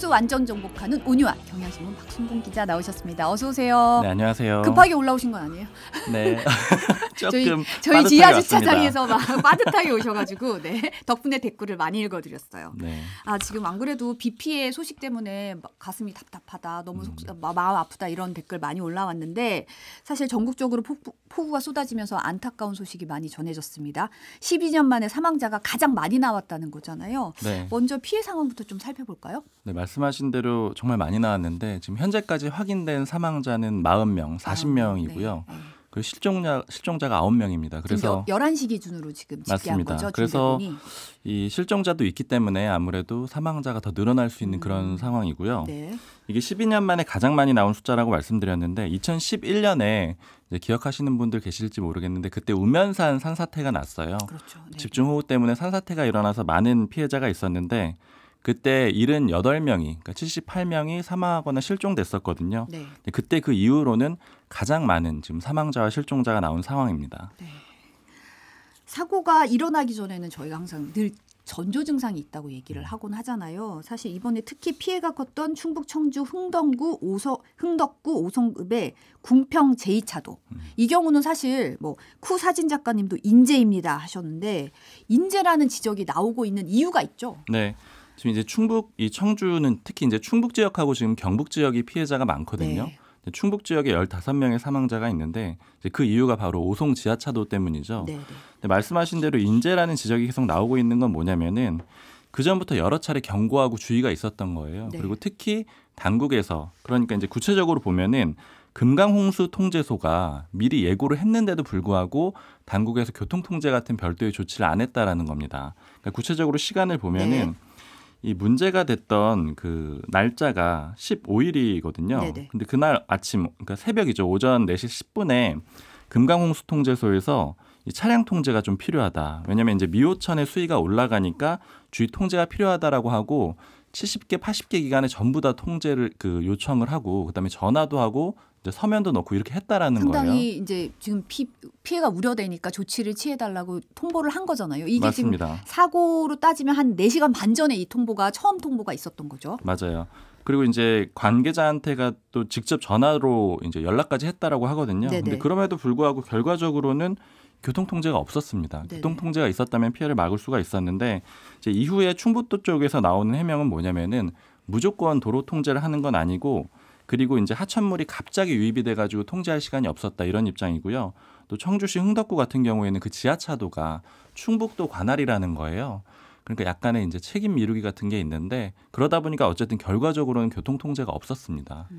뉴스 완전 정복하는 온유한 경향신문 박순봉 기자 나오셨습니다. 어서 오세요. 네, 안녕하세요. 급하게 올라오신 건 아니에요? 네. 저희 지하 주차장에서 막 빠듯하게 오셔가지고 네, 덕분에 댓글을 많이 읽어드렸어요. 네. 지금 안 그래도 비 피해 소식 때문에 가슴이 답답하다, 너무 마음 아프다 이런 댓글 많이 올라왔는데 사실 전국적으로 폭우가 쏟아지면서 안타까운 소식이 많이 전해졌습니다. 12년 만에 사망자가 가장 많이 나왔다는 거잖아요. 네. 먼저 피해 상황부터 좀 살펴볼까요? 네, 말씀하신 대로 정말 많이 나왔는데 지금 현재까지 확인된 사망자는 40명, 40명이고요. 네. 그리고 실종자가 9명입니다. 그래서 11시 기준으로 지금 집계한 맞습니다. 거죠. 그래서 중대본이. 이 실종자도 있기 때문에 아무래도 사망자가 더 늘어날 수 있는 그런 상황이고요. 네. 이게 12년 만에 가장 많이 나온 숫자라고 말씀드렸는데 2011년에 이제 기억하시는 분들 계실지 모르겠는데 그때 우면산 산사태가 났어요. 그렇죠. 네. 집중호우 때문에 산사태가 일어나서 많은 피해자가 있었는데 그때 78명이, 그러니까 78명이 사망하거나 실종됐었거든요. 네. 그때 그 이후로는 가장 많은 지금 사망자와 실종자가 나온 상황입니다. 네. 사고가 일어나기 전에는 저희가 항상 늘 전조 증상이 있다고 얘기를 하곤 하잖아요. 사실 이번에 특히 피해가 컸던 충북 청주 흥덕구 오송읍의 궁평 제2차도. 이 경우는 사실 쿠 사진 작가님도 인재입니다 하셨는데 인재라는 지적이 나오고 있는 이유가 있죠. 네. 지금 이제 이 청주는 특히 이제 충북 지역하고 지금 경북 지역이 피해자가 많거든요. 네. 충북 지역에 15명의 사망자가 있는데 이제 그 이유가 바로 오송 지하차도 때문이죠. 네. 근데 말씀하신 대로 인재라는 지적이 계속 나오고 있는 건 뭐냐면은 그 전부터 여러 차례 경고하고 주의가 있었던 거예요. 네. 그리고 특히 당국에서 그러니까 이제 구체적으로 보면은 금강홍수 통제소가 미리 예고를 했는데도 불구하고 당국에서 교통통제 같은 별도의 조치를 안 했다라는 겁니다. 그러니까 구체적으로 시간을 보면은 네. 이 문제가 됐던 그 날짜가 15일이거든요. 네네. 근데 그날 아침, 그러니까 새벽이죠. 오전 4시 10분에 금강홍수통제소에서 이 차량 통제가 좀 필요하다. 왜냐하면 이제 미호천의 수위가 올라가니까 주의 통제가 필요하다라고 하고 70개, 80개 기관에 전부 다 통제를 요청을 하고 그다음에 전화도 하고 이제 서면도 넣고 이렇게 했다라는 상당히 거예요. 이제 지금 피해가 우려되니까 조치를 취해달라고 통보를 한 거잖아요. 이게 맞습니다. 지금 사고로 따지면 한 4시간 반 전에 이 처음 통보가 있었던 거죠. 맞아요. 그리고 이제 관계자한테가 또 직접 전화로 이제 연락까지 했다라고 하거든요. 네네. 근데 그럼에도 불구하고 결과적으로는 교통통제가 없었습니다. 네네. 교통통제가 있었다면 피해를 막을 수가 있었는데 이제 이후에 충북도 쪽에서 나오는 해명은 뭐냐면은 무조건 도로 통제를 하는 건 아니고 그리고 이제 하천물이 갑자기 유입이 돼가지고 통제할 시간이 없었다 이런 입장이고요. 또 청주시 흥덕구 같은 경우에는 그 지하차도가 충북도 관할이라는 거예요. 그러니까 약간의 이제 책임 미루기 같은 게 있는데 그러다 보니까 어쨌든 결과적으로는 교통 통제가 없었습니다.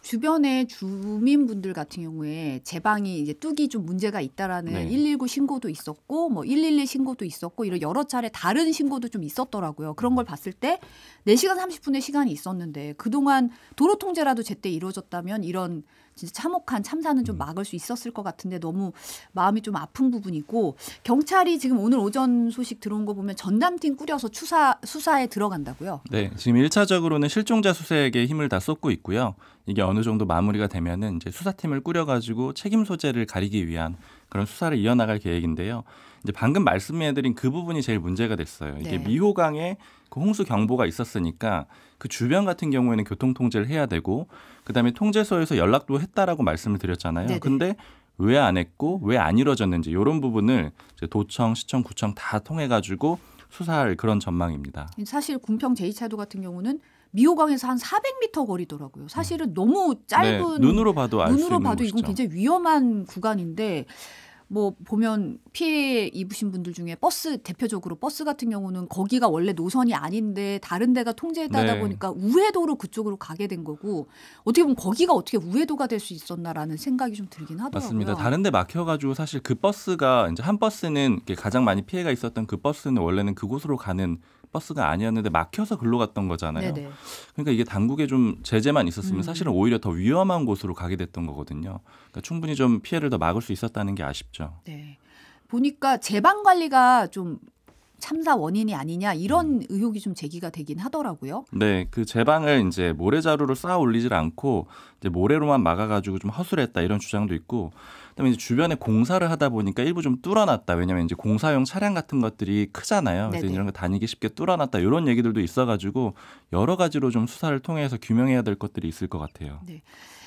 주변의 주민분들 같은 경우에 제 방이 이제 뚝이 좀 문제가 있다라는 네. 119 신고도 있었고 111 신고도 있었고 이런 여러 차례 다른 신고도 좀 있었더라고요. 그런 걸 봤을 때 4시간 30분의 시간이 있었는데 그동안 도로 통제라도 제때 이루어졌다면 이런 진짜 참혹한 참사는 좀 막을 수 있었을 것 같은데 너무 마음이 좀 아픈 부분이고 경찰이 지금 오늘 오전 소식 들어온 거 보면 전담팀 꾸려서 수사에 들어간다고요? 네, 지금 1차적으로는 실종자 수색에 힘을 다 쏟고 있고요. 이게 어느 정도 마무리가 되면은 이제 수사팀을 꾸려가지고 책임 소재를 가리기 위한 그런 수사를 이어나갈 계획인데요. 이제 방금 말씀해드린 그 부분이 제일 문제가 됐어요. 이게 네. 미호강에 그 홍수 경보가 있었으니까 그 주변 같은 경우에는 교통 통제를 해야 되고 그다음에 통제소에서 연락도 했다라고 말씀을 드렸잖아요. 네네. 근데 왜 안 했고 왜 안 이루어졌는지 이런 부분을 이제 도청, 시청, 구청 다 통해가지고 수사할 그런 전망입니다. 사실 궁평 제2차도 같은 경우는 미호강에서 한 400m 거리더라고요. 사실은 너무 짧은 네, 눈으로 봐도 알 수 있는 이건 곳이죠. 굉장히 위험한 구간인데 보면 피해 입으신 분들 중에 대표적으로 버스 같은 경우는 거기가 원래 노선이 아닌데 다른 데가 통제하다 네. 보니까 우회도로 그쪽으로 가게 된 거고 어떻게 보면 거기가 어떻게 우회도가 될 수 있었나라는 생각이 좀 들긴 하더라고요. 맞습니다. 다른 데 막혀가지고 사실 그 버스가 이제 한 버스는 가장 많이 피해가 있었던 그 버스는 원래는 그곳으로 가는 버스가 아니었는데 막혀서 글로 갔던 거잖아요. 네네. 그러니까 이게 당국에 좀 제재만 있었으면 사실은 오히려 더 위험한 곳으로 가게 됐던 거거든요. 그러니까 충분히 좀 피해를 더 막을 수 있었다는 게 아쉽죠. 네. 보니까 제방 관리가 좀 참사 원인이 아니냐 이런 의혹이 좀 제기가 되긴 하더라고요. 네, 그 제방을 이제 모래자루로 쌓아 올리질 않고 이제 모래로만 막아가지고 좀 허술했다 이런 주장도 있고 그다음에 이제 주변에 공사를 하다 보니까 일부 좀 뚫어놨다. 왜냐하면 이제 공사용 차량 같은 것들이 크잖아요. 그래서 네네. 이런 거 다니기 쉽게 뚫어놨다. 이런 얘기들도 있어가지고 여러 가지로 좀 수사를 통해서 규명해야 될 것들이 있을 것 같아요. 네.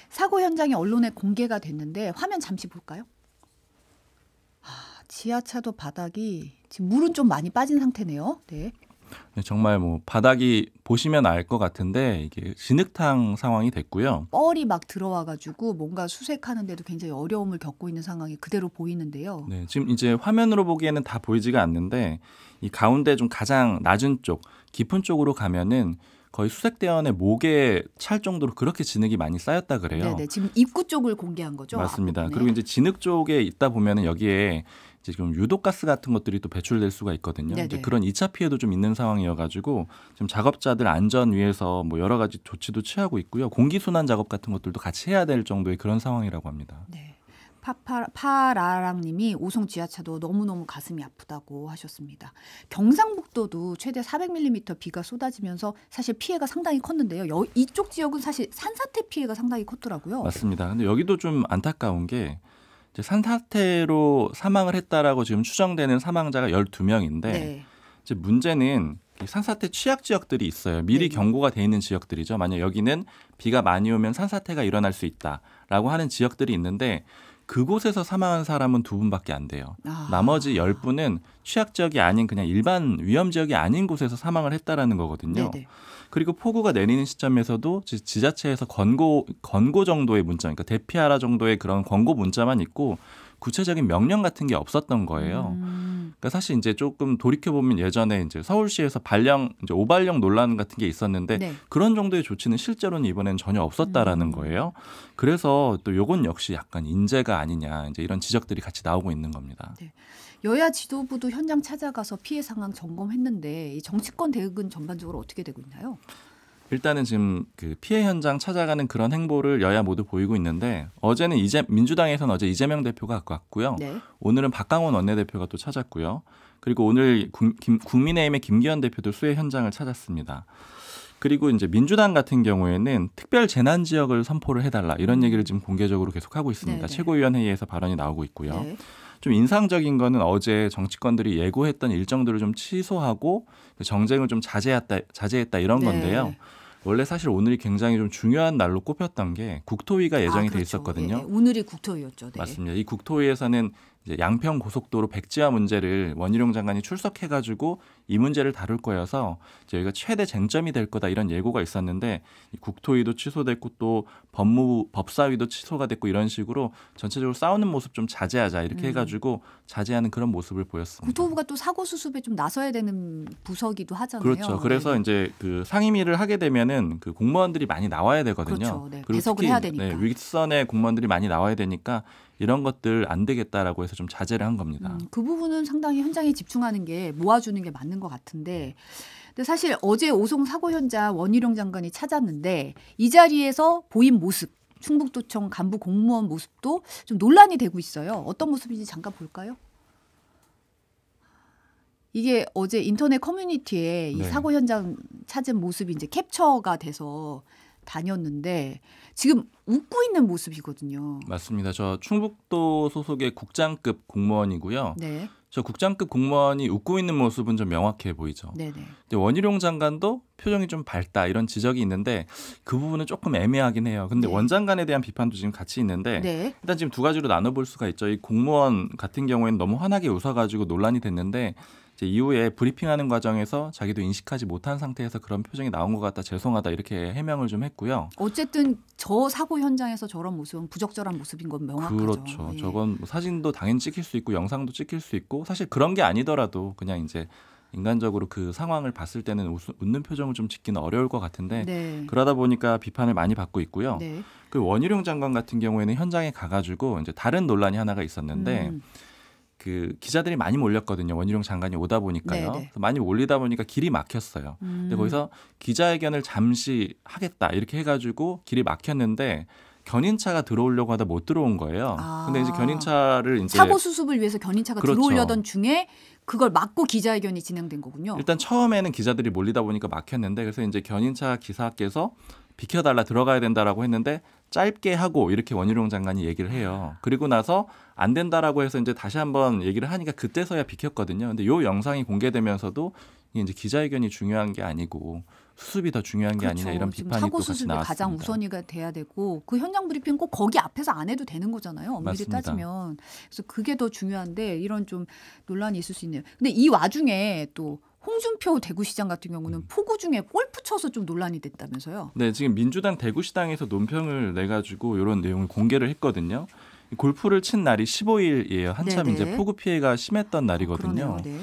사고 현장이 언론에 공개가 됐는데 화면 잠시 볼까요? 지하차도 바닥이 지금 물은 좀 많이 빠진 상태네요. 네. 정말 뭐 바닥이 보시면 알 것 같은데 이게 진흙탕 상황이 됐고요. 뻘이 막 들어와가지고 뭔가 수색하는데도 굉장히 어려움을 겪고 있는 상황이 그대로 보이는데요. 네, 지금 이제 화면으로 보기에는 다 보이지가 않는데 이 가운데 좀 가장 낮은 쪽, 깊은 쪽으로 가면은 거의 수색대원의 목에 찰 정도로 그렇게 진흙이 많이 쌓였다 그래요. 네네. 지금 입구 쪽을 공개한 거죠. 맞습니다. 앞부분에. 그리고 이제 진흙 쪽에 있다 보면은 여기에 이제 좀 유독가스 같은 것들이 또 배출될 수가 있거든요. 네네. 이제 그런 2차 피해도 좀 있는 상황이어가지고 지금 작업자들 안전 위해서 뭐 여러 가지 조치도 취하고 있고요. 공기 순환 작업 같은 것들도 같이 해야 될 정도의 그런 상황이라고 합니다. 네. 파라랑님이 오송 지하차도 너무너무 가슴이 아프다고 하셨습니다. 경상북도도 최대 400mm 비가 쏟아지면서 사실 피해가 상당히 컸는데요. 이쪽 지역은 사실 산사태 피해가 상당히 컸더라고요. 맞습니다. 근데 여기도 좀 안타까운 게 이제 산사태로 사망을 했다라고 지금 추정되는 사망자가 12명인데 네. 이제 문제는 산사태 취약 지역들이 있어요. 미리 네네. 경고가 돼 있는 지역들이죠. 만약 여기는 비가 많이 오면 산사태가 일어날 수 있다라고 하는 지역들이 있는데 그곳에서 사망한 사람은 2분밖에 안 돼요. 나머지 10분은 취약 지역이 아닌 그냥 일반 위험 지역이 아닌 곳에서 사망을 했다라는 거거든요. 네네. 그리고 폭우가 내리는 시점에서도 지자체에서 권고 정도의 문자, 그러니까 대피하라 정도의 그런 권고 문자만 있고 구체적인 명령 같은 게 없었던 거예요. 그러니까 사실 이제 조금 돌이켜 보면 예전에 이제 서울시에서 이제 오발령 논란 같은 게 있었는데 네. 그런 정도의 조치는 실제로는 이번엔 전혀 없었다라는 거예요. 그래서 또 요건 역시 약간 인재가 아니냐 이제 이런 지적들이 같이 나오고 있는 겁니다. 네. 여야 지도부도 현장 찾아가서 피해 상황 점검했는데 이 정치권 대응은 전반적으로 어떻게 되고 있나요? 일단은 지금 그 피해 현장 찾아가는 그런 행보를 여야 모두 보이고 있는데 어제는 민주당에서는 어제 이재명 대표가 왔고요. 네. 오늘은 박강원 원내대표가 또 찾았고요. 그리고 오늘 국민의힘의 김기현 대표도 수해 현장을 찾았습니다. 그리고 이제 민주당 같은 경우에는 특별 재난 지역을 선포를 해달라 이런 얘기를 지금 공개적으로 계속 하고 있습니다. 네네. 최고위원회의에서 발언이 나오고 있고요. 네. 좀 인상적인 거는 어제 정치권들이 예고했던 일정들을 좀 취소하고 정쟁을 좀 자제했다 이런 네. 건데요. 원래 사실 오늘이 굉장히 좀 중요한 날로 꼽혔던 게 국토위가 예정이 돼 그렇죠. 있었거든요. 네. 오늘이 국토위였죠. 네. 맞습니다. 이 국토위에서는 이제 양평 고속도로 백지화 문제를 원희룡 장관이 출석해가지고 이 문제를 다룰 거여서 저희가 최대 쟁점이 될 거다 이런 예고가 있었는데 이 국토위도 취소됐고 또 법사위도 취소가 됐고 이런 식으로 전체적으로 싸우는 모습 좀 자제하자 이렇게 해가지고 자제하는 그런 모습을 보였습니다. 국토부가 또 사고 수습에 좀 나서야 되는 부서기도 하잖아요. 그렇죠. 그래서 네. 이제 그 상임위를 하게 되면은 그 공무원들이 많이 나와야 되거든요. 그렇죠. 네. 그리고 배석을 특히 해야 되니까. 윗선의 공무원들이 많이 나와야 되니까 이런 것들 안 되겠다라고 해서 좀 자제를 한 겁니다. 그 부분은 상당히 현장에 집중하는 게 모아주는 게 맞는 것 같은데 근데 사실 어제 오송 사고 현장 원희룡 장관이 찾았는데 이 자리에서 보인 모습 충북도청 간부 공무원 모습도 좀 논란이 되고 있어요. 어떤 모습인지 잠깐 볼까요? 이게 어제 인터넷 커뮤니티에 이 네. 사고 현장 찾은 모습이 이제 캡처가 돼서 다녔는데 지금 웃고 있는 모습이거든요. 맞습니다. 저 충북도 소속의 국장급 공무원이고요. 네, 저 국장급 공무원이 웃고 있는 모습은 좀 명확해 보이죠. 네네. 근데 원희룡 장관도 표정이 좀 밝다 이런 지적이 있는데 그 부분은 조금 애매하긴 해요. 근데 네. 원 장관에 대한 비판도 지금 같이 있는데 네. 일단 지금 두 가지로 나눠볼 수가 있죠. 이 공무원 같은 경우에는 너무 환하게 웃어가지고 논란이 됐는데 이제 이후에 브리핑하는 과정에서 자기도 인식하지 못한 상태에서 그런 표정이 나온 것 같다, 죄송하다 이렇게 해명을 좀 했고요. 어쨌든 저 사고 현장에서 저런 모습은 부적절한 모습인 건 명확하죠. 그렇죠. 예. 저건 뭐 사진도 당연히 찍힐 수 있고 영상도 찍힐 수 있고 사실 그런 게 아니더라도 그냥 이제 인간적으로 그 상황을 봤을 때는 웃는 표정을 좀 짓기는 어려울 것 같은데 네. 그러다 보니까 비판을 많이 받고 있고요. 네. 그 원희룡 장관 같은 경우에는 현장에 가가지고 이제 다른 논란이 하나가 있었는데 그 기자들이 많이 몰렸거든요. 원희룡 장관이 오다 보니까요. 네네. 그래서 많이 몰리다 보니까 길이 막혔어요. 근데 거기서 기자회견을 잠시 하겠다 이렇게 해가지고 길이 막혔는데 견인차가 들어오려고 하다 못 들어온 거예요. 근데 이제 견인차를 이제 사고 수습을 위해서 견인차가 그렇죠. 들어오려던 중에 그걸 막고 기자회견이 진행된 거군요. 일단 처음에는 기자들이 몰리다 보니까 막혔는데 그래서 이제 견인차 기사께서 비켜달라 들어가야 된다라고 했는데 짧게 하고 이렇게 원희룡 장관이 얘기를 해요. 그리고 나서 안 된다라고 해서 이제 다시 한번 얘기를 하니까 그때서야 비켰거든요. 근데 요 영상이 공개되면서도 이게 이제 기자회견이 중요한 게 아니고 수습이 더 중요한 게 그렇죠. 아니냐 이런 지금 비판이 사고 또 같이 수습이 나왔습니다. 가장 우선이가 돼야 되고 그 현장 브리핑 꼭 거기 앞에서 안 해도 되는 거잖아요. 엄밀히 맞습니다. 따지면. 그래서 그게 더 중요한데 이런 좀 논란이 있을 수 있네요. 근데 이 와중에 또 홍준표 대구시장 같은 경우는 포구 중에 골프 쳐서 좀 논란이 됐다면서요. 네, 지금 민주당 대구시당에서 논평을 내가지고 이런 내용을 공개를 했거든요. 골프를 친 날이 15일이에요. 한참 네네. 이제 폭우 피해가 심했던 날이거든요. 그러네요. 네.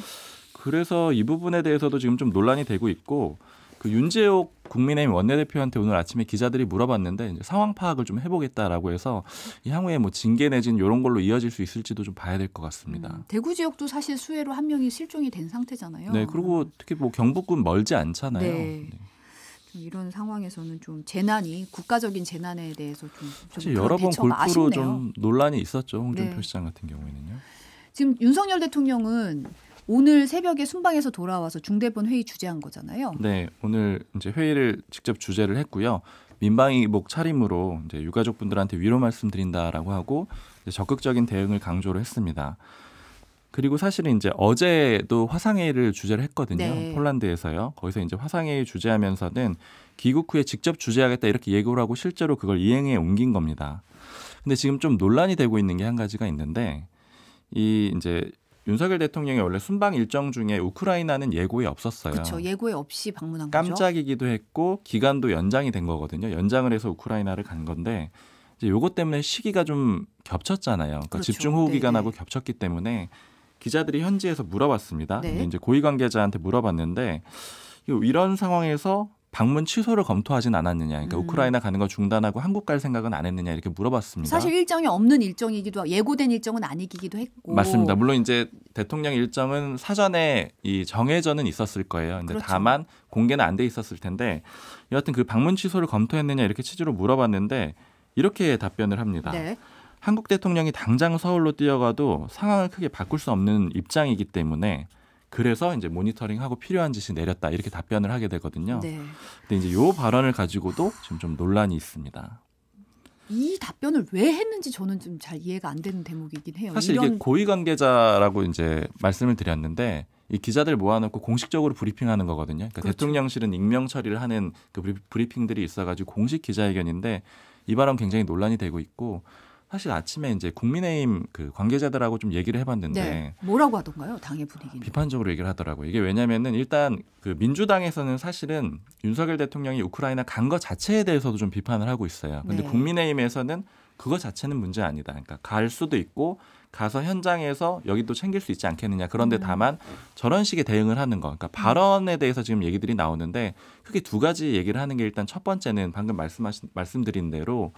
그래서 이 부분에 대해서도 지금 좀 논란이 되고 있고 그 윤재옥 국민의힘 원내대표한테 오늘 아침에 기자들이 물어봤는데 이제 상황 파악을 좀 해보겠다라고 해서 이 향후에 뭐 징계 내지는 이런 걸로 이어질 수 있을지도 좀 봐야 될 것 같습니다. 대구 지역도 사실 수해로 한 명이 실종이 된 상태잖아요. 네, 그리고 특히 뭐 경북군 멀지 않잖아요. 네. 좀 이런 상황에서는 좀 재난이 국가적인 재난에 대해서 좀 사실 그런 여러 번 대처가 골프로 아쉽네요. 좀 논란이 있었죠. 홍준표 네. 시장 같은 경우에는요. 지금 윤석열 대통령은 오늘 새벽에 순방에서 돌아와서 중대본 회의 주재한 거잖아요. 네, 오늘 이제 회의를 직접 주재를 했고요. 민방위복 차림으로 이제 유가족분들한테 위로 말씀드린다라고 하고 이제 적극적인 대응을 강조를 했습니다. 그리고 사실은 이제 어제도 화상회의를 주재를 했거든요. 네. 폴란드에서요. 거기서 이제 화상회의 주재하면서는 귀국 후에 직접 주재하겠다 이렇게 예고를 하고 실제로 그걸 이행에 옮긴 겁니다. 근데 지금 좀 논란이 되고 있는 게 한 가지가 있는데 이 이제 윤석열 대통령이 원래 순방 일정 중에 우크라이나는 예고에 없었어요. 그렇죠. 예고에 없이 방문한 거죠. 깜짝이기도 했고 기간도 연장이 된 거거든요. 연장을 해서 우크라이나를 간 건데 이제 요것 때문에 시기가 좀 겹쳤잖아요. 그러니까 그렇죠. 집중 호우 네네. 기간하고 겹쳤기 때문에 기자들이 현지에서 물어봤습니다. 네. 근데 이제 고위 관계자한테 물어봤는데 이런 상황에서 방문 취소를 검토하진 않았느냐. 그러니까 우크라이나 가는 거 중단하고 한국 갈 생각은 안 했느냐 이렇게 물어봤습니다. 사실 일정이 없는 일정이기도 하고 예고된 일정은 아니기도 했고. 맞습니다. 물론 이제 대통령 일정은 사전에 이 정해져는 있었을 거예요. 근데 그렇죠. 다만 공개는 안 돼 있었을 텐데 여하튼 그 방문 취소를 검토했느냐 이렇게 취지로 물어봤는데 이렇게 답변을 합니다. 네. 한국 대통령이 당장 서울로 뛰어가도 상황을 크게 바꿀 수 없는 입장이기 때문에 그래서 이제 모니터링하고 필요한 지시 내렸다 이렇게 답변을 하게 되거든요. 네. 근데 이제 요 발언을 가지고도 지금 좀 논란이 있습니다. 이 답변을 왜 했는지 저는 좀 잘 이해가 안 되는 대목이긴 해요. 사실 이게 고위 관계자라고 이제 말씀을 드렸는데 이 기자들 모아놓고 공식적으로 브리핑하는 거거든요. 그러니까 그렇죠. 대통령실은 익명 처리를 하는 그 브리핑들이 있어가지고 공식 기자회견인데 이 발언 굉장히 논란이 되고 있고 사실 아침에 이제 국민의힘 그 관계자들하고 좀 얘기를 해봤는데 네. 뭐라고 하던가요? 당의 분위기는. 비판적으로 얘기를 하더라고요. 이게 왜냐면은 일단 그 민주당에서는 사실은 윤석열 대통령이 우크라이나 간 거 자체에 대해서도 좀 비판을 하고 있어요. 근데 네. 국민의힘에서는 그거 자체는 문제 아니다. 그러니까 갈 수도 있고 가서 현장에서 여기도 챙길 수 있지 않겠느냐. 그런데 다만 저런 식의 대응을 하는 거. 그러니까 발언에 대해서 지금 얘기들이 나오는데 크게 두 가지 얘기를 하는 게 일단 첫 번째는 방금 말씀드린 대로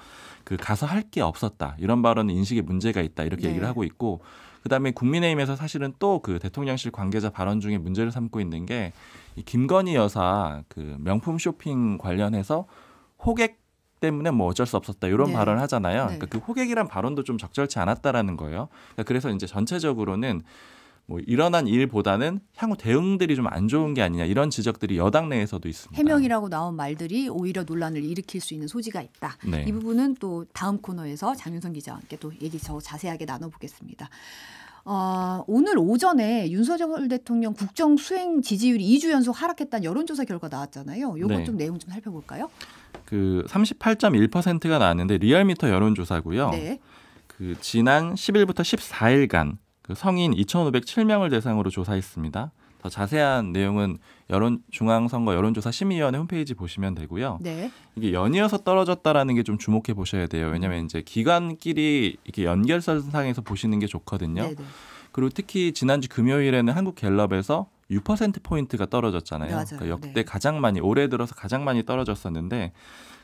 그 가서 할 게 없었다. 이런 발언은 인식에 문제가 있다. 이렇게 네. 얘기를 하고 있고 그다음에 국민의힘에서 사실은 또 그 대통령실 관계자 발언 중에 문제를 삼고 있는 게 이 김건희 여사 그 명품 쇼핑 관련해서 호객 때문에 뭐 어쩔 수 없었다 이런 네. 발언을 하잖아요. 네. 그러니까 그 호객이란 발언도 좀 적절치 않았다라는 거예요. 그러니까 그래서 이제 전체적으로는 뭐 일어난 일보다는 향후 대응들이 좀 안 좋은 게 아니냐 이런 지적들이 여당 내에서도 있습니다. 해명이라고 나온 말들이 오히려 논란을 일으킬 수 있는 소지가 있다. 네. 이 부분은 또 다음 코너에서 장윤선 기자와 함께 또 얘기 더 자세하게 나눠보겠습니다. 오늘 오전에 윤석열 대통령 국정 수행 지지율이 2주 연속 하락했다는 여론조사 결과 나왔잖아요. 요것 네. 좀 내용 좀 살펴볼까요? 그 38.1%가 나왔는데 리얼미터 여론조사고요. 네. 그 지난 10일부터 14일간 그 성인 2,507명을 대상으로 조사했습니다. 더 자세한 내용은 중앙선거 여론조사 심의위원회 홈페이지 보시면 되고요. 네. 이게 연이어서 떨어졌다라는 게 좀 주목해 보셔야 돼요. 왜냐하면 이제 기관끼리 이렇게 연결선상에서 보시는 게 좋거든요. 네. 그리고 특히 지난주 금요일에는 한국갤럽에서 6%포인트가 떨어졌잖아요. 맞아요. 그러니까 역대 네. 가장 많이 올해 들어서 가장 많이 떨어졌었는데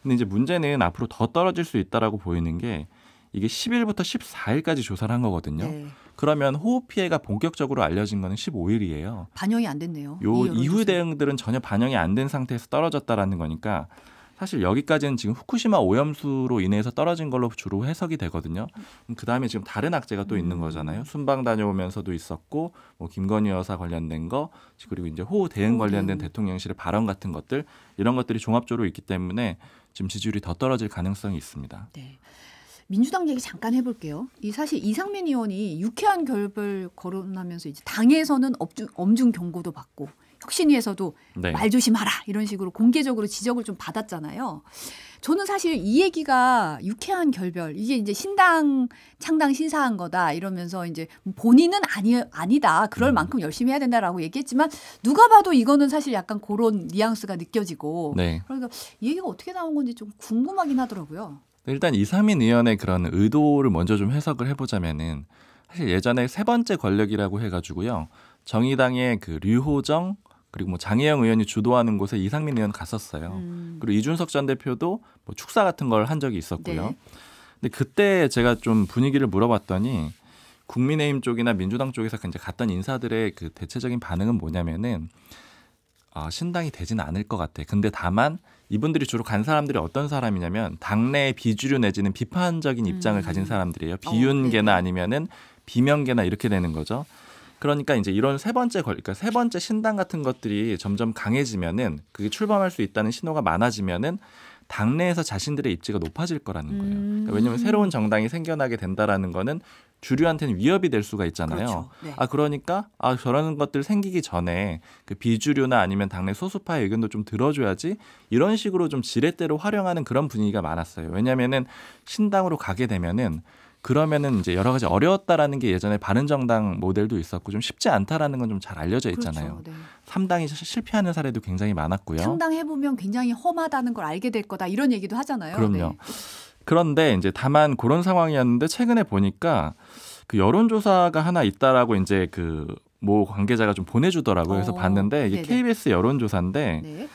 근데 이제 문제는 앞으로 더 떨어질 수 있다라고 보이는 게 이게 10일부터 14일까지 조사를 한 거거든요. 네. 그러면 호우 피해가 본격적으로 알려진 거는 15일이에요. 반영이 안 됐네요. 요 이 이후 여론조사에. 대응들은 전혀 반영이 안 된 상태에서 떨어졌다라는 거니까 사실 여기까지는 지금 후쿠시마 오염수로 인해서 떨어진 걸로 주로 해석이 되거든요. 그다음에 지금 다른 악재가 또 있는 거잖아요. 순방 다녀오면서도 있었고 뭐 김건희 여사 관련된 거 그리고 이제 호우 대응 관련된 대통령실의 발언 같은 것들 이런 것들이 종합적으로 있기 때문에 지금 지지율이 더 떨어질 가능성이 있습니다. 네. 민주당 얘기 잠깐 해볼게요. 사실 이상민 의원이 유쾌한 결별 거론하면서 이제 당에서는 엄중 경고도 받고 혁신위에서도 네. 말 조심하라 이런 식으로 공개적으로 지적을 좀 받았잖아요. 저는 사실 이 얘기가 유쾌한 결별 이게 이제 신당 창당 신사한 거다 이러면서 이제 본인은 아니다 그럴 만큼 열심히 해야 된다라고 얘기했지만 누가 봐도 이거는 사실 약간 그런 뉘앙스가 느껴지고 네. 그러니까 이 얘기가 어떻게 나온 건지 좀 궁금하긴 하더라고요. 일단 이상민 의원의 그런 의도를 먼저 좀 해석을 해보자면은 사실 예전에 세 번째 권력이라고 해가지고요 정의당의 그 류호정 그리고 뭐 장혜영 의원이 주도하는 곳에 이상민 의원 갔었어요. 그리고 이준석 전 대표도 뭐 축사 같은 걸 한 적이 있었고요. 네. 근데 그때 제가 좀 분위기를 물어봤더니 국민의힘 쪽이나 민주당 쪽에서 이제 갔던 인사들의 그 대체적인 반응은 뭐냐면은 신당이 되지는 않을 것 같아. 근데 다만 이분들이 주로 간 사람들이 어떤 사람이냐면 당내 비주류 내지는 비판적인 입장을 가진 사람들이에요. 비윤계나 아니면은 비명계나 이렇게 되는 거죠. 그러니까 이제 이런 그러니까 세 번째 신당 같은 것들이 점점 강해지면은 그게 출범할 수 있다는 신호가 많아지면은 당내에서 자신들의 입지가 높아질 거라는 거예요. 그러니까 왜냐하면 새로운 정당이 생겨나게 된다라는 거는 주류한테는 위협이 될 수가 있잖아요. 그렇죠. 네. 그러니까 저런 것들 생기기 전에 그 비주류나 아니면 당내 소수파의 의견도 좀 들어줘야지 이런 식으로 좀 지렛대로 활용하는 그런 분위기가 많았어요. 왜냐하면은 신당으로 가게 되면은 그러면은 이제 여러 가지 어려웠다라는 게 예전에 바른정당 모델도 있었고 좀 쉽지 않다라는 건 좀 잘 알려져 있잖아요. 그렇죠. 네. 3당이 실패하는 사례도 굉장히 많았고요. 상당해보면 굉장히 험하다는 걸 알게 될 거다 이런 얘기도 하잖아요. 그럼요. 네. 그런데 이제 다만 그런 상황이었는데 최근에 보니까 그 여론조사가 하나 있다라고 이제 그 모 관계자가 좀 보내주더라고요. 그래서 봤는데 이게 네네. KBS 여론조사인데 네.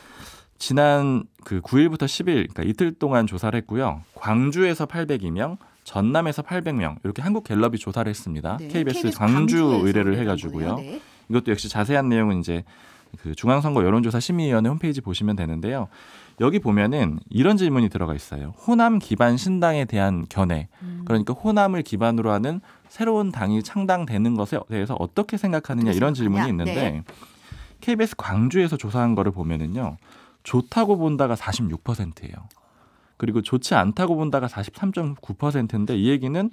지난 그 9일부터 10일 그러니까 이틀 동안 조사를 했고요. 광주에서 802명, 전남에서 800명 이렇게 한국갤럽이 조사를 했습니다. 네. KBS 광주 의뢰를 해가지고요. 네. 이것도 역시 자세한 내용은 이제 그 중앙선거 여론조사 심의위원회 홈페이지 보시면 되는데요. 여기 보면은 이런 질문이 들어가 있어요. 호남 기반 신당에 대한 견해. 그러니까 호남을 기반으로 하는 새로운 당이 창당되는 것에 대해서 어떻게 생각하느냐 이런 질문이 있는데 네. KBS 광주에서 조사한 거를 보면은요. 좋다고 본다가 46%예요. 그리고 좋지 않다고 본다가 43.9%인데 이 얘기는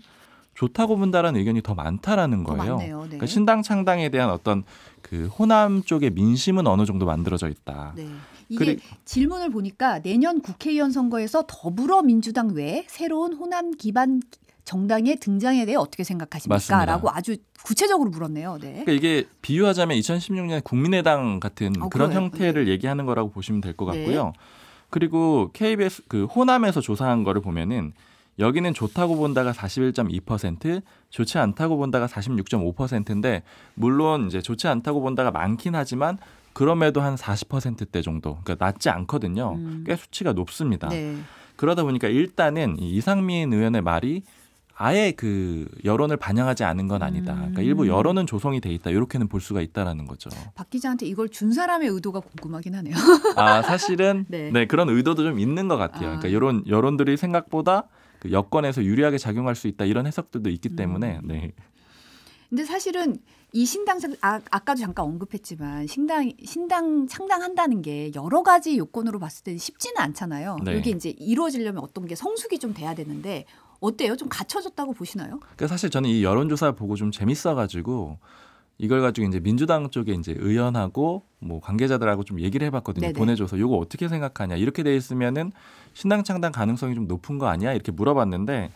좋다고 본다라는 의견이 더 많다라는 거예요. 많네요. 네. 그러니까 신당 창당에 대한 어떤 그 호남 쪽의 민심은 어느 정도 만들어져 있다. 네. 이게 질문을 보니까 내년 국회의원 선거에서 더불어민주당 외에 새로운 호남 기반 정당의 등장에 대해 어떻게 생각하십니까? 맞습니다. 라고 아주 구체적으로 물었네요. 네. 그러니까 이게 비유하자면 2016년 국민의당 같은 그런 그래요. 형태를 얘기하는 거라고 보시면 될 것 같고요. 그리고 KBS 그 호남에서 조사한 거를 보면은 여기는 좋다고 본다가 41.2%, 좋지 않다고 본다가 46.5%인데 물론 이제 좋지 않다고 본다가 많긴 하지만 그럼에도 한 40%대 정도. 그러니까 낮지 않거든요. 꽤 수치가 높습니다. 네. 그러다 보니까 일단은 이 이상민 의원의 말이 아예 그 여론을 반영하지 않은 건 아니다. 그러니까 일부 여론은 조성이 돼 있다. 이렇게는 볼 수가 있다라는 거죠. 박 기자한테 이걸 준 사람의 의도가 궁금하긴 하네요. 사실은 네. 네, 그런 의도도 좀 있는 것 같아요. 그러니까 이런 여론들이 생각보다 그 여권에서 유리하게 작용할 수 있다 이런 해석들도 있기 때문에. 네. 근데 사실은 이 신당 아까도 잠깐 언급했지만 신당 창당한다는 게 여러 가지 요건으로 봤을 때는 쉽지는 않잖아요. 네. 이게 이제 이루어지려면 어떤 게 성숙이 좀 돼야 되는데 어때요? 좀 갖춰졌다고 보시나요? 그러니까 사실 저는 이 여론조사 보고 좀 재밌어가지고 이걸 가지고 이제 민주당 쪽에 이제 의원하고 뭐 관계자들하고 좀 얘기를 해봤거든요. 네네. 보내줘서 이거 어떻게 생각하냐 이렇게 돼 있으면은 신당 창당 가능성이 좀 높은 거 아니야 이렇게 물어봤는데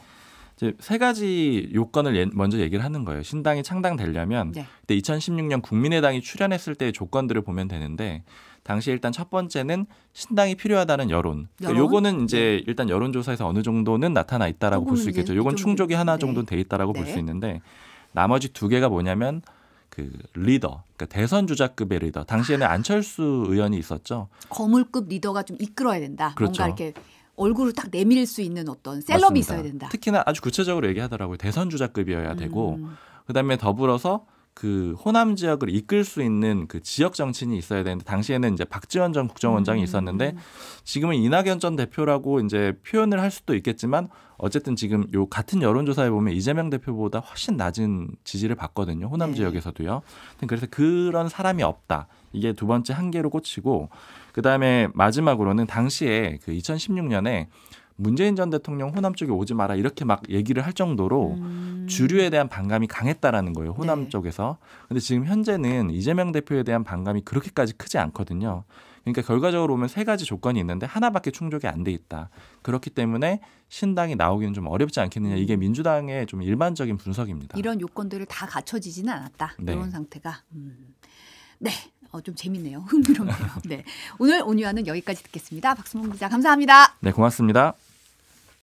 이제 세 가지 요건을 먼저 얘기를 하는 거예요. 신당이 창당되려면 그때 2016년 국민의당이 출연했을 때의 조건들을 보면 되는데 당시 일단 첫 번째는 신당이 필요하다는 여론. 그러니까 요거는 이제 일단 여론조사에서 어느 정도는 나타나 있다라고 볼 수 있겠죠. 요건 충족이 하나 정도는 돼 있다라고 볼 수 있는데 나머지 두 개가 뭐냐면 그 리더, 그러니까 대선 주자급의 리더. 당시에는 안철수 의원이 있었죠. 거물급 리더가 좀 이끌어야 된다. 그렇죠. 뭔가 이렇게 얼굴을 딱 내밀 수 있는 어떤 셀럽이 맞습니다. 있어야 된다. 특히나 아주 구체적으로 얘기하더라고요. 대선 주자급이어야 되고 그다음에 더불어서 그 호남 지역을 이끌 수 있는 그 지역 정치인이 있어야 되는데 당시에는 이제 박지원 전 국정원장이 있었는데 지금은 이낙연 전 대표라고 이제 표현을 할 수도 있겠지만 어쨌든 지금 요 같은 여론조사에 보면 이재명 대표보다 훨씬 낮은 지지를 받거든요. 호남 네. 지역에서도요. 그래서 그런 사람이 없다. 이게 두 번째 한계로 꽂히고 그다음에 마지막으로는 당시에 그 2016년에 문재인 전 대통령 호남 쪽에 오지 마라 이렇게 막 얘기를 할 정도로 주류에 대한 반감이 강했다라는 거예요. 호남 네. 쪽에서. 근데 지금 현재는 이재명 대표에 대한 반감이 그렇게까지 크지 않거든요. 그러니까 결과적으로 보면 세 가지 조건이 있는데 하나밖에 충족이 안 돼 있다. 그렇기 때문에 신당이 나오기는 좀 어렵지 않겠느냐. 이게 민주당의 좀 일반적인 분석입니다. 이런 요건들을 다 갖춰지지는 않았다. 네. 이런 상태가. 네. 좀 재밌네요. 흥미롭네요. 네. 오늘 온유아는 여기까지 듣겠습니다. 박수홍 기자 감사합니다. 네, 고맙습니다.